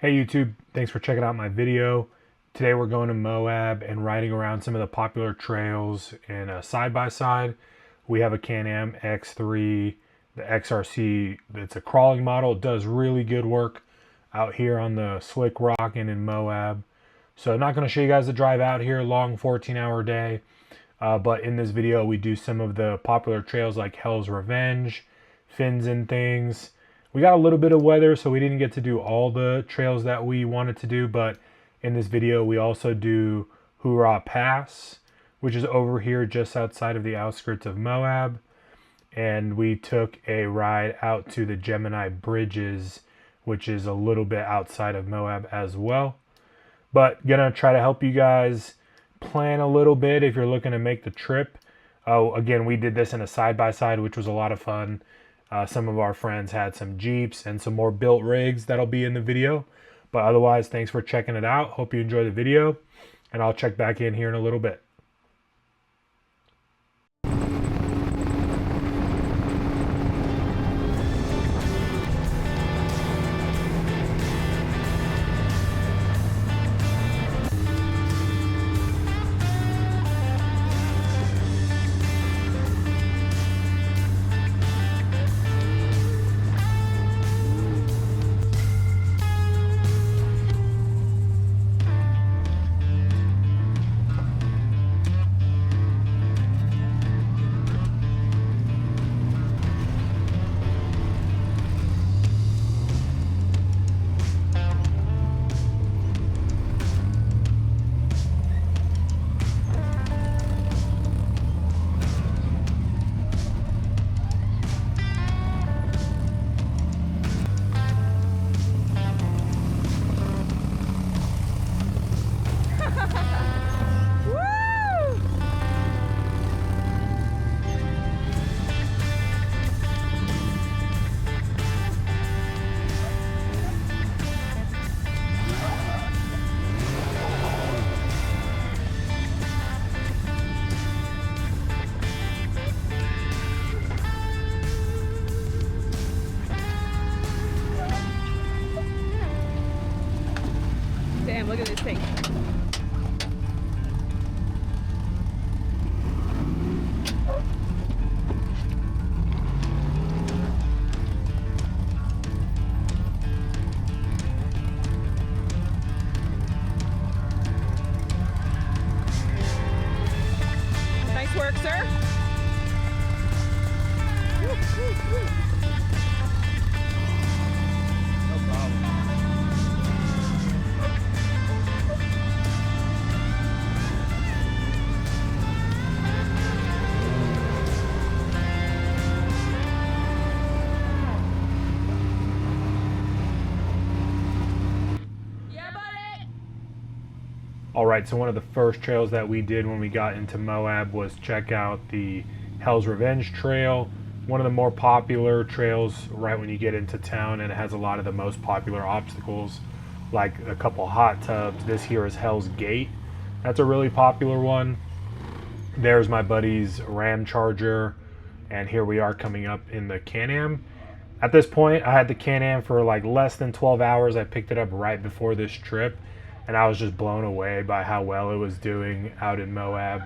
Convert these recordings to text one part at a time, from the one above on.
Hey YouTube, thanks for checking out my video. Today we're going to Moab and riding around some of the popular trails in a side-by-side. We have a Can-Am X3, the XRC, it's a crawling model. It does really good work out here on the slick rock and in Moab. So I'm not going to show you guys the drive out here, long 14-hour day. But in this video we do some of the popular trails like Hell's Revenge, Fins and Things. We got a little bit of weather, so we didn't get to do all the trails that we wanted to do, but in this video we also do Hurrah Pass, which is over here just outside of the outskirts of Moab. And we took a ride out to the Gemini Bridges, which is a little bit outside of Moab as well. But gonna try to help you guys plan a little bit if you're looking to make the trip. Again, we did this in a side-by-side, which was a lot of fun. Some of our friends had some Jeeps and some more built rigs that'll be in the video. But otherwise, thanks for checking it out. Hope you enjoy the video, and I'll check back in here in a little bit. Damn, look at this thing. Nice work, sir. Woo, woo, woo. No problem. All right, so one of the first trails that we did when we got into Moab was check out the Hell's Revenge trail, one of the more popular trails right when you get into town, and it has a lot of the most popular obstacles, like a couple hot tubs. This here is Hell's Gate. That's a really popular one. There's my buddy's Ram Charger, and here we are coming up in the Can-Am. At this point, I had the Can-Am for like less than 12 hours. I picked it up right before this trip, and I was just blown away by how well it was doing out in Moab.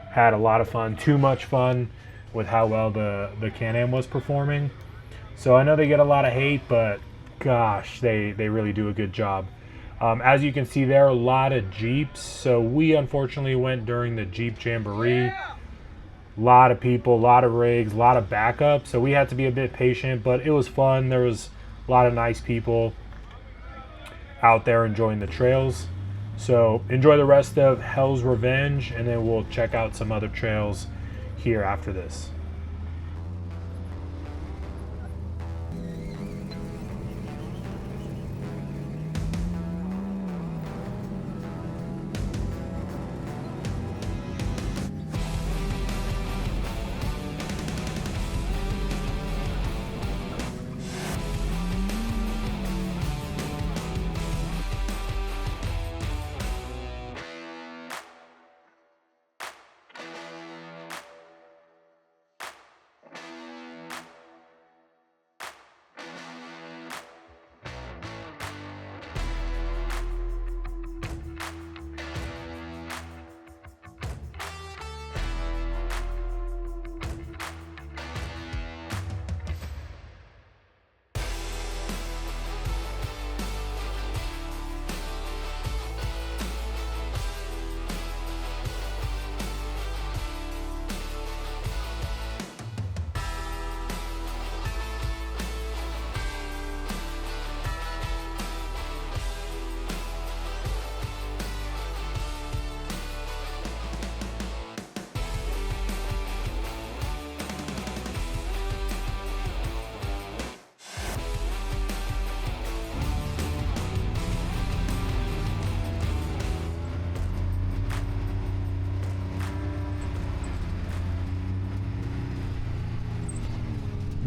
Had a lot of fun, too much fun with how well the Can-Am was performing. So I know they get a lot of hate, but gosh, they really do a good job. As you can see, there are a lot of Jeeps. So we unfortunately went during the Jeep Jamboree. A lot of people, a lot of rigs, a lot of backup. So we had to be a bit patient, but it was fun. There was a lot of nice people out there enjoying the trails. So enjoy the rest of Hell's Revenge, and then we'll check out some other trails here after this.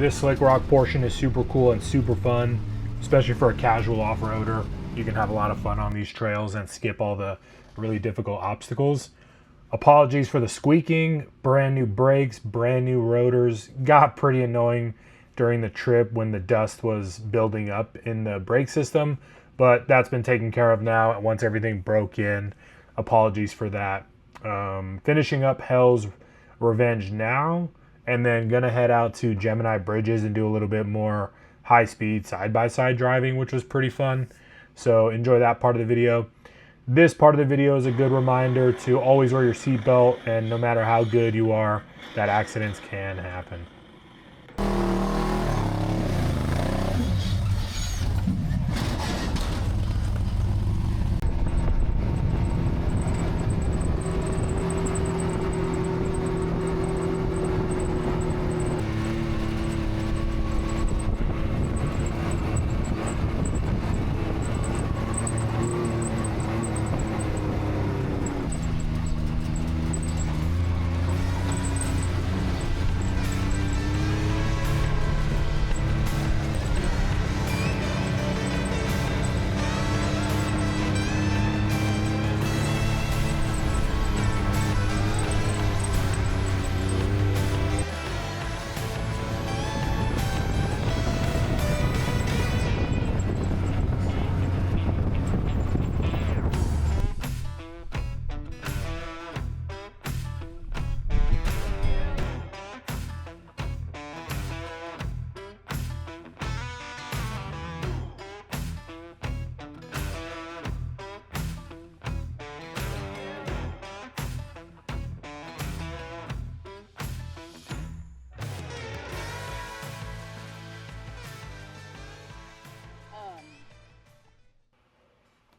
This slick rock portion is super cool and super fun, especially for a casual off-roader. You can have a lot of fun on these trails and skip all the really difficult obstacles. Apologies for the squeaking. Brand new brakes, brand new rotors. Got pretty annoying during the trip when the dust was building up in the brake system, but that's been taken care of now once everything broke in. Apologies for that. Finishing up Hell's Revenge now, and then gonna head out to Gemini Bridges and do a little bit more high-speed side-by-side driving, which was pretty fun. So enjoy that part of the video. This part of the video is a good reminder to always wear your seatbelt, and no matter how good you are, that accidents can happen.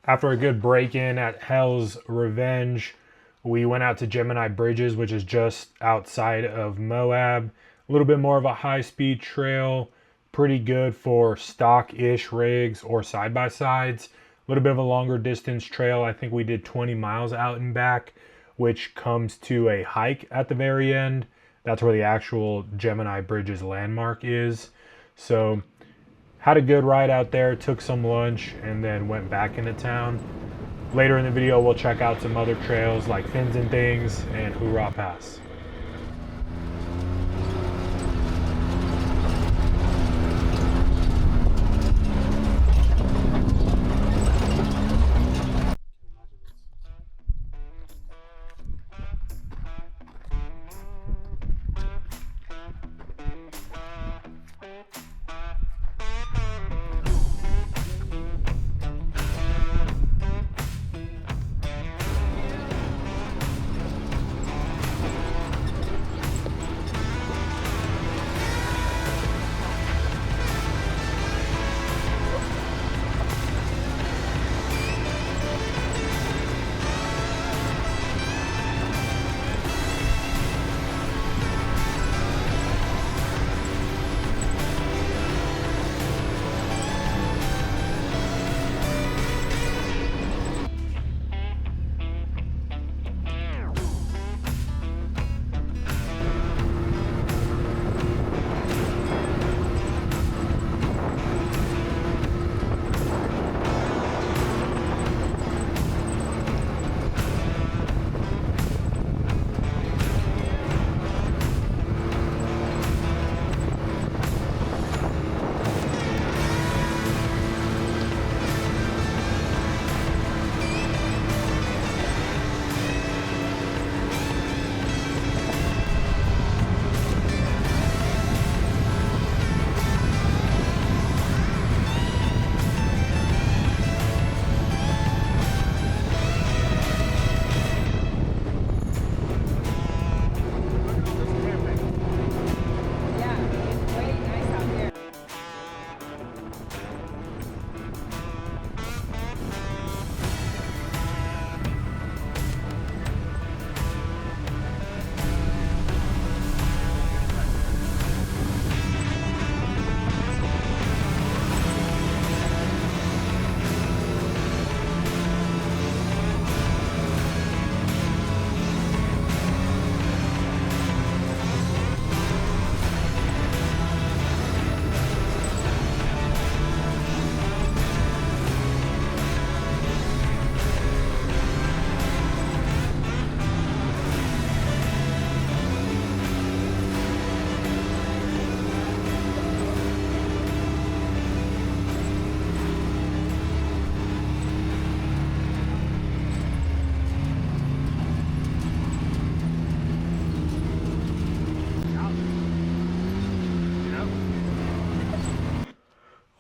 After a good break-in at Hell's Revenge, we went out to Gemini Bridges, which is just outside of Moab. A little bit more of a high-speed trail, pretty good for stock-ish rigs or side-by-sides. A little bit of a longer distance trail. I think we did 20 miles out and back, which comes to a hike at the very end. That's where the actual Gemini Bridges landmark is. So had a good ride out there, took some lunch, and then went back into town. Later in the video, we'll check out some other trails like Fins and Things and Hurrah Pass.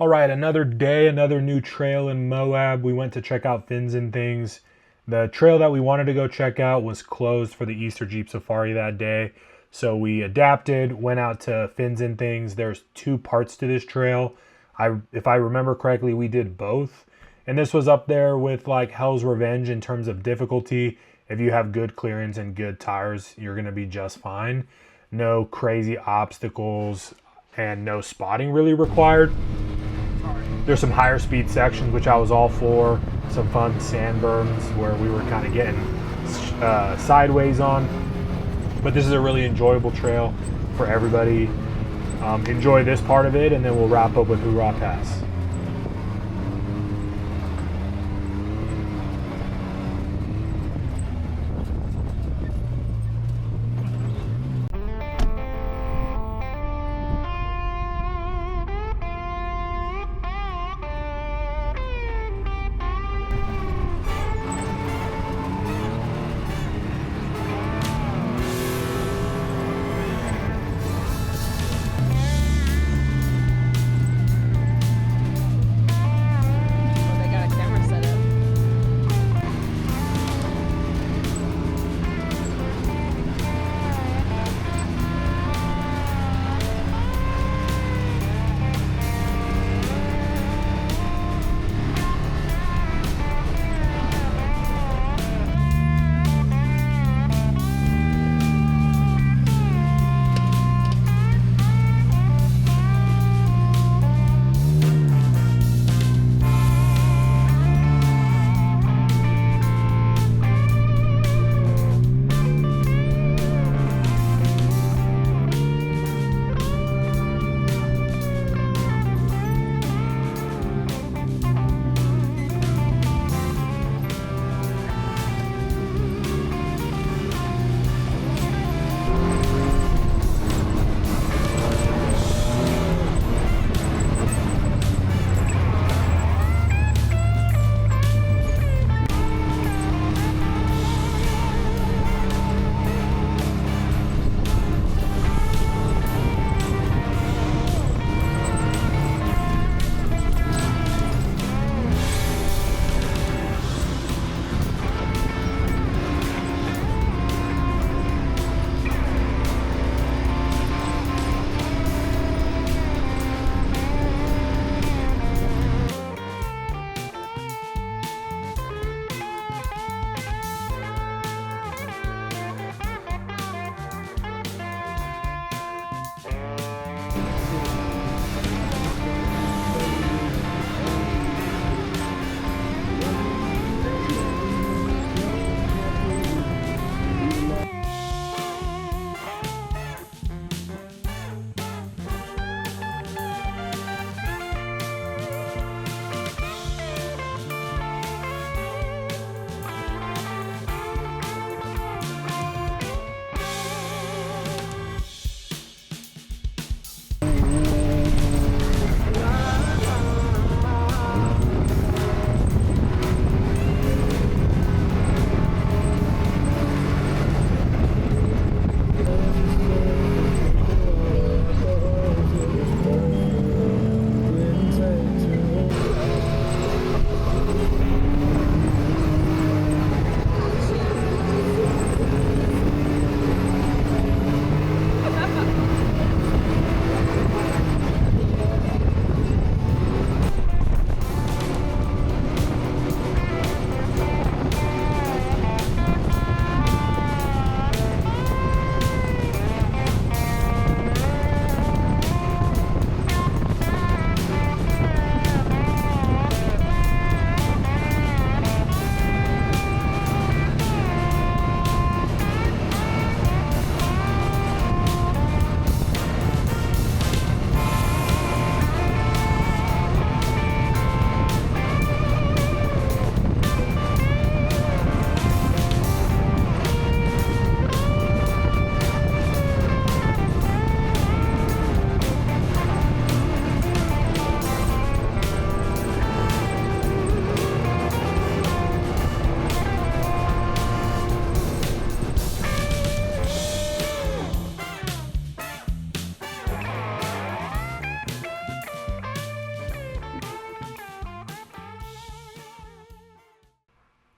All right, another day, another new trail in Moab. We went to check out Fins and Things. The trail that we wanted to go check out was closed for the Easter Jeep Safari that day. So we adapted, went out to Fins and Things. There's two parts to this trail. If I remember correctly, we did both. And this was up there with like Hell's Revenge in terms of difficulty. If you have good clearance and good tires, you're going to be just fine. No crazy obstacles and no spotting really required. There's some higher speed sections, which I was all for. Some fun sand berms where we were kind of getting sideways on. But this is a really enjoyable trail for everybody. Enjoy this part of it, and then we'll wrap up with Hurrah Pass.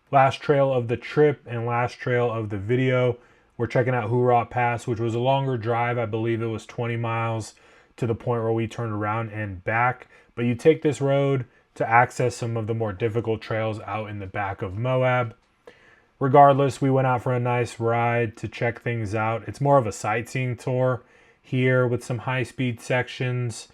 Last trail of the trip and last trail of the video, we're checking out Hurrah Pass, which was a longer drive. I believe it was 20 miles to the point where we turned around and back. But you take this road to access some of the more difficult trails out in the back of Moab. Regardless, we went out for a nice ride to check things out. It's more of a sightseeing tour here with some high-speed sections.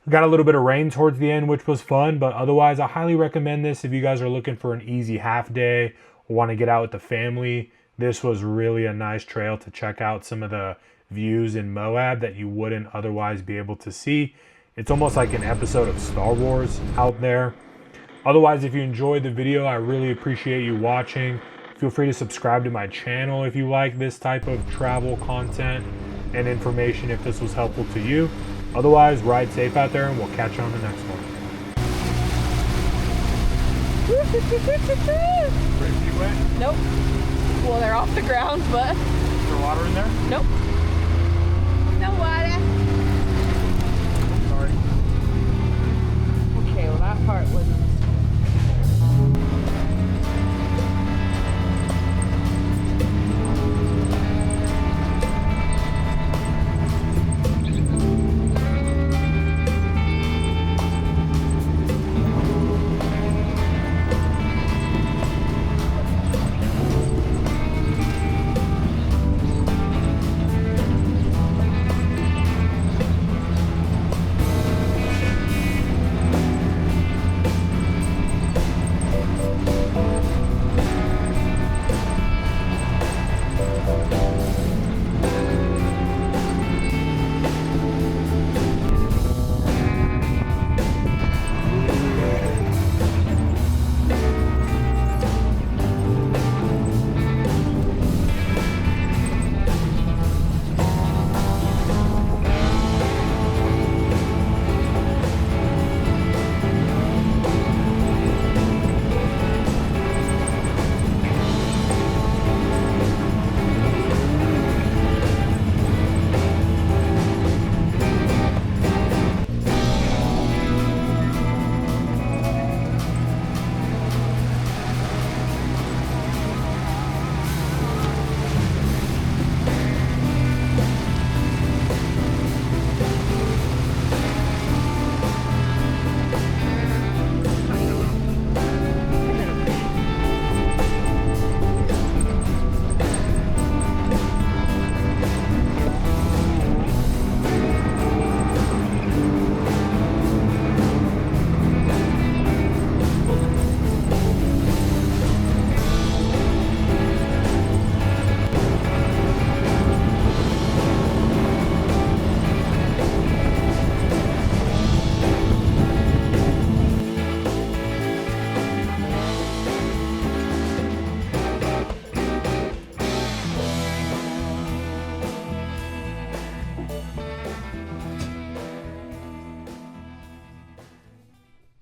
We got a little bit of rain towards the end, which was fun, but otherwise I highly recommend this if you guys are looking for an easy half day or want to get out with the family. This was really a nice trail to check out some of the views in Moab that you wouldn't otherwise be able to see. It's almost like an episode of Star Wars out there. Otherwise, if you enjoyed the video, I really appreciate you watching. Feel free to subscribe to my channel if you like this type of travel content and information if this was helpful to you. Otherwise, ride safe out there and we'll catch you on the next one. Pretty feet wet? Nope. Well, they're off the ground, but... Is there water in there? Nope. No water.